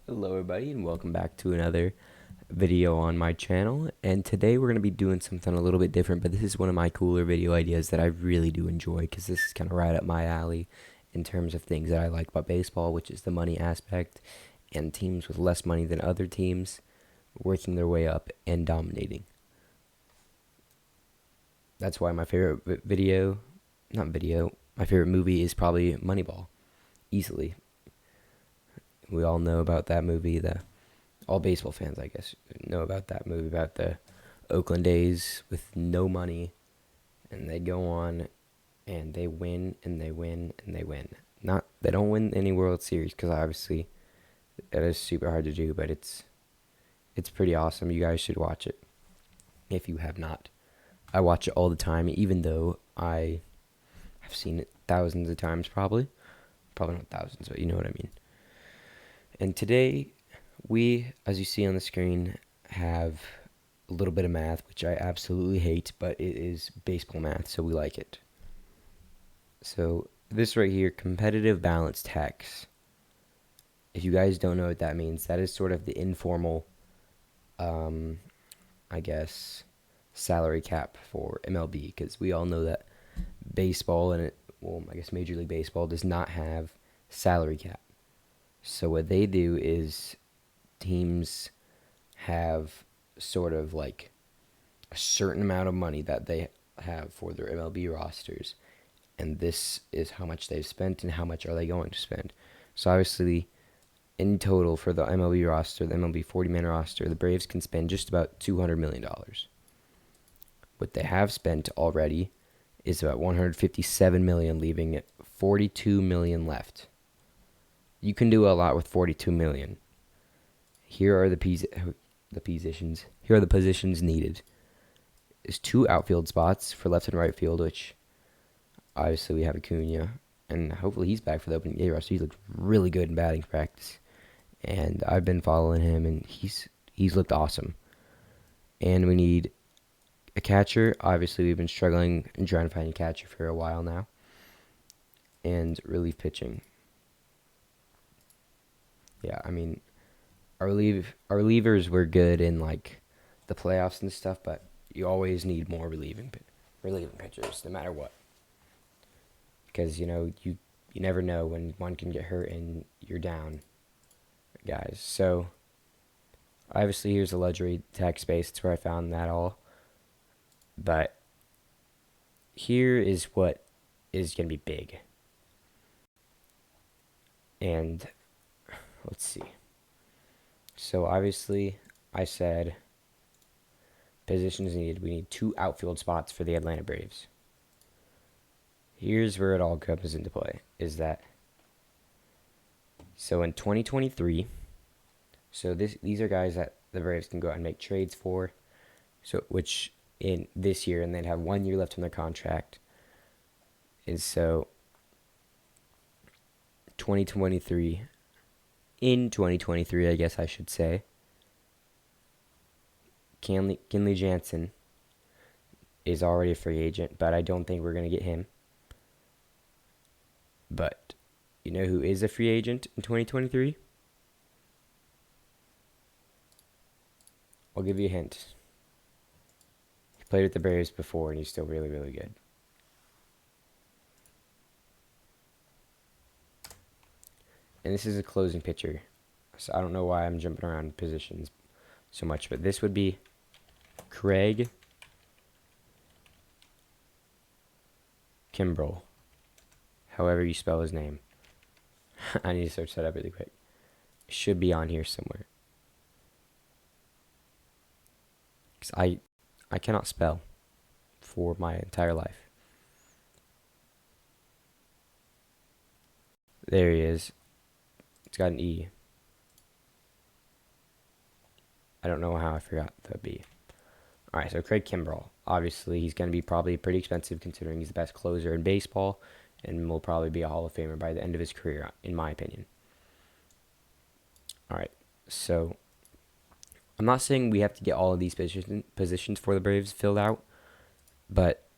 Hello everybody and welcome back to another video on my channel, and today we're going to be doing something a little bit different, but this is one of my cooler video ideas that I really do enjoy because this is kind of right up my alley in terms of things that I like about baseball, which is the money aspect and teams with less money than other teams working their way up and dominating. That's why my favorite my favorite movie is probably Moneyball, easily. We all know about that movie. All baseball fans, I guess, know about that movie about the Oakland A's with no money, and they go on and they win and they win and they win. Not they don't win any World Series because obviously that is super hard to do, but it's pretty awesome. You guys should watch it if you have not. I watch it all the time, even though I have seen it thousands of times, probably not thousands, but you know what I mean. And today, we, as you see on the screen, have a little bit of math, which I absolutely hate, but it is baseball math, so we like it. So this right here, competitive balanced hex. If you guys don't know what that means, that is sort of the informal, I guess, salary cap for MLB, because we all know that baseball I guess Major League Baseball does not have salary cap. So what they do is teams have sort of like a certain amount of money that they have for their MLB rosters, and this is how much they've spent and how much are they going to spend. So obviously, in total for the MLB roster, the MLB 40-man roster, the Braves can spend just about $200 million. What they have spent already is about $157 million, leaving $42 million left. You can do a lot with $42 million. Here are the positions. Here are the positions needed. There's 2 outfield spots for left and right field, which obviously we have Acuna, and hopefully he's back for the opening day roster. He looked really good in batting practice, and I've been following him, and he's looked awesome. And we need a catcher. Obviously, we've been struggling and trying to find a catcher for a while now. And relief pitching. Yeah, I mean, our relievers were good in like the playoffs and stuff, but you always need more relieving pitchers, no matter what, because you never know when one can get hurt and you're down, guys. So obviously here's a luxury tax space. That's where I found that all. But here is what is gonna be big, and let's see. So obviously, I said positions needed. We need 2 outfield spots for the Atlanta Braves. Here's where it all comes into play. So in 2023, these are guys that the Braves can go out and make trades for. So which in this year, and they'd have 1 year left on their contract. And so 2023. In 2023, I guess I should say, Kenley Jansen is already a free agent, but I don't think we're going to get him. But you know who is a free agent in 2023? I'll give you a hint. He played with the Braves before, and he's still really, really good. And this is a closing pitcher. So I don't know why I'm jumping around positions so much, but this would be Craig Kimbrell. However you spell his name. I need to search that up really quick. It should be on here somewhere. Because I cannot spell for my entire life. There he is. It's got an E. I don't know how I forgot the B. Alright, so Craig Kimbrell. Obviously, he's going to be probably pretty expensive considering he's the best closer in baseball and will probably be a Hall of Famer by the end of his career, in my opinion. Alright, so I'm not saying we have to get all of these positions for the Braves filled out, but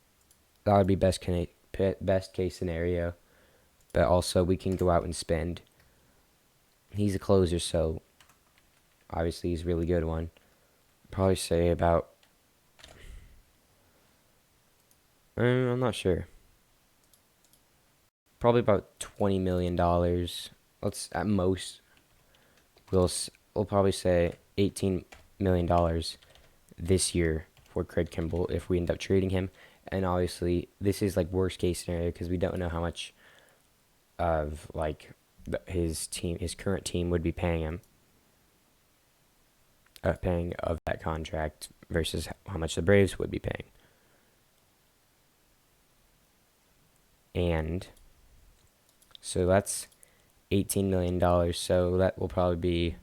that would be best case scenario. But also, we can go out and spend. He's a closer, so obviously he's a really good one. Probably say about, I'm not sure. Probably about $20 million. Let's at most we'll probably say $18 million this year for Craig Kimbrell if we end up trading him. And obviously, this is like worst case scenario because we don't know how much of like his current team would be paying him, paying of that contract versus how much the Braves would be paying. And so that's $18 million. So that will probably be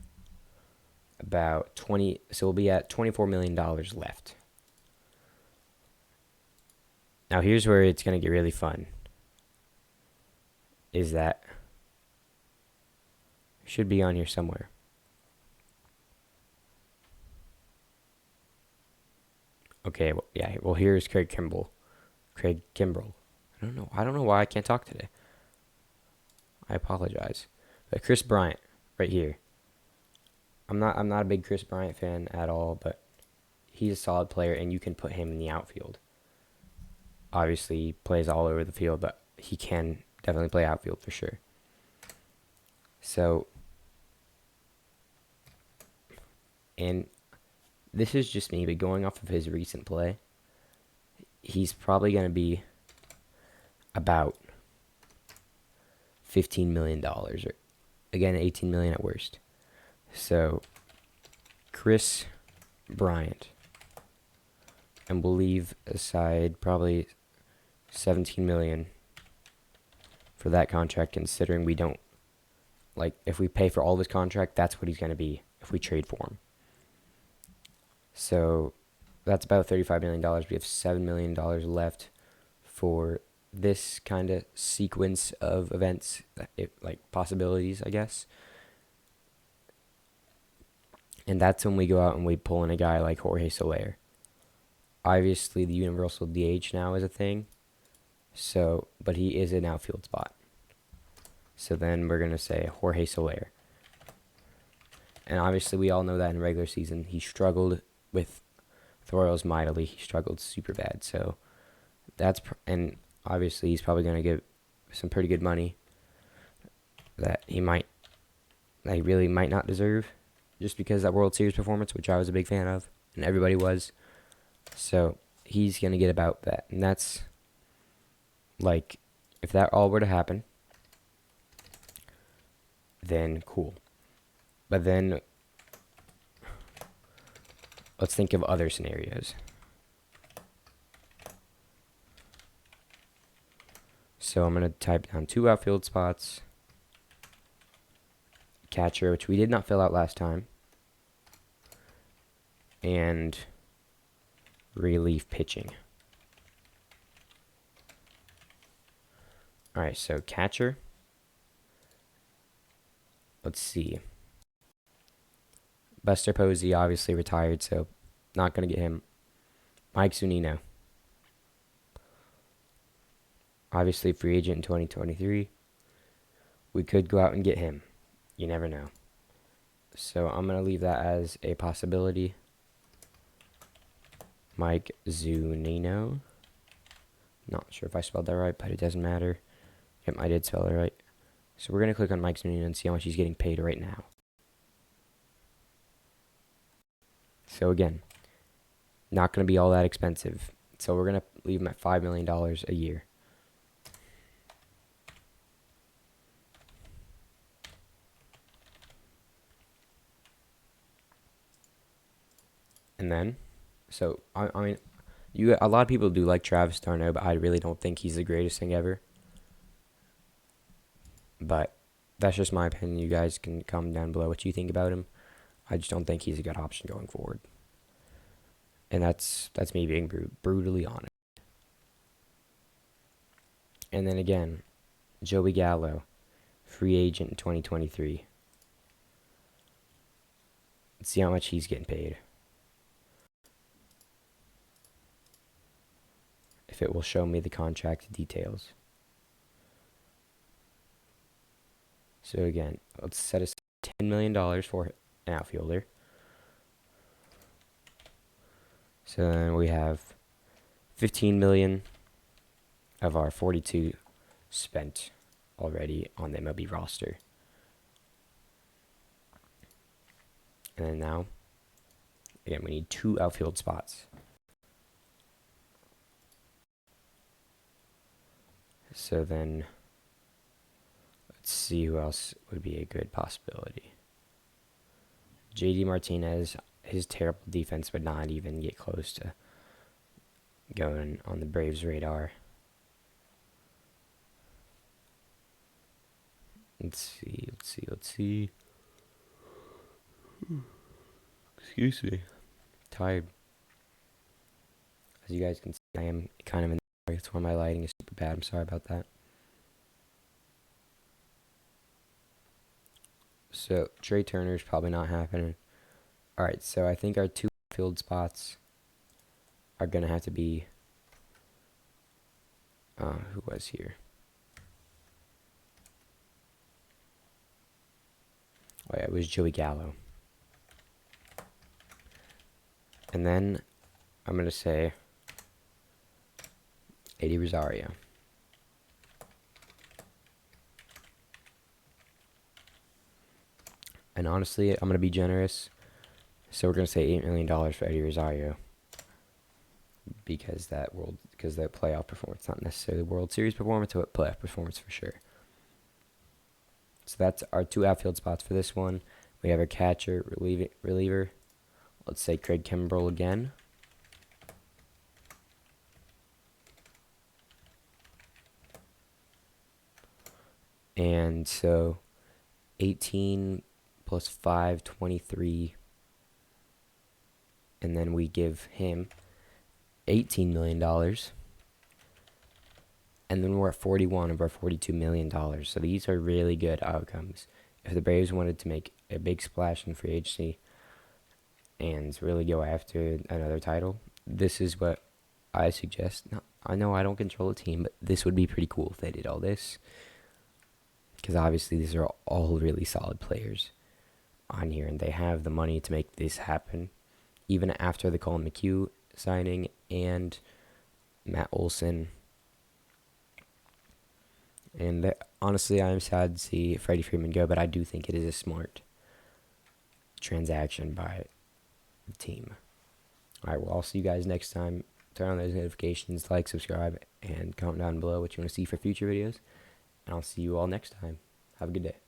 about 20. So we'll be at $24 million left. Now here's where it's gonna get really fun. Is that should be on here somewhere. Okay, well, yeah. Well, here's Craig Kimbrell. Craig Kimbrell. I don't know. I don't know why I can't talk today. I apologize. But Chris Bryant, right here. I'm not a big Chris Bryant fan at all, but he's a solid player, and you can put him in the outfield. Obviously, he plays all over the field, but he can definitely play outfield for sure. So, and this is just me, but going off of his recent play, he's probably going to be about $15 million, or again, $18 million at worst. So, Chris Bryant, and we'll leave aside probably $17 million for that contract, considering we don't, like, if we pay for all of his contract, that's what he's going to be if we trade for him. So that's about $35 million. We have $7 million left for this kind of sequence of events, like possibilities, I guess. And that's when we go out and we pull in a guy like Jorge Soler. Obviously, the universal DH now is a thing. So, but he is an outfield spot. So then we're going to say Jorge Soler. And obviously, we all know that in regular season, he struggled with the Royals mightily. He struggled super bad. So and obviously, he's probably going to get some pretty good money that he really might not deserve, just because of that World Series performance, which I was a big fan of, and everybody was. So he's going to get about that. And that's, like, if that all were to happen, then cool. But then let's think of other scenarios. So I'm going to type down 2 outfield spots, catcher, which we did not fill out last time, and relief pitching. All right, so catcher. Let's see. Buster Posey obviously retired, so not going to get him. Mike Zunino. Obviously free agent in 2023. We could go out and get him. You never know. So I'm going to leave that as a possibility. Mike Zunino. Not sure if I spelled that right, but it doesn't matter. Yep, I did spell it right. So we're going to click on Mike Zunino and see how much he's getting paid right now. So again, not going to be all that expensive. So we're going to leave him at $5 million a year. And then, so I mean, a lot of people do like Travis d'Arnaud, but I really don't think he's the greatest thing ever. But that's just my opinion. You guys can comment down below what you think about him. I just don't think he's a good option going forward. And that's me being brutally honest. And then again, Joey Gallo, free agent in 2023. Let's see how much he's getting paid. If it will show me the contract details. So again, let's set aside $10 million for an outfielder. So then we have 15 million of our 42 spent already on the MLB roster. And then now, again, we need 2 outfield spots. So then, let's see who else would be a good possibility. JD Martinez, his terrible defense would not even get close to going on the Braves' radar. Let's see. Excuse me. Tired. As you guys can see, I am kind of in the dark. That's why my lighting is super bad. I'm sorry about that. So, Trey Turner's probably not happening. Alright, so I think our 2 field spots are going to have to be... who was here? Oh yeah, it was Joey Gallo. And then I'm going to say Eddie Rosario. And honestly, I'm going to be generous. So we're going to say $8 million for Eddie Rosario. Because that playoff performance, not necessarily World Series performance, but playoff performance for sure. So that's our 2 outfield spots for this one. We have our catcher, reliever. Let's say Craig Kimbrell again. And so 18 plus 5, 23. And then we give him $18 million. And then we're at 41 of our $42 million. So these are really good outcomes. If the Braves wanted to make a big splash in free agency and really go after another title, this is what I suggest. Now, I know I don't control a team, but this would be pretty cool if they did all this. Because obviously these are all really solid players on here, and they have the money to make this happen. Even after the Colin McHugh signing and Matt Olson. And honestly, I'm sad to see Freddie Freeman go, but I do think it is a smart transaction by the team. All right, well, I'll see you guys next time. Turn on those notifications, like, subscribe, and comment down below what you want to see for future videos. And I'll see you all next time. Have a good day.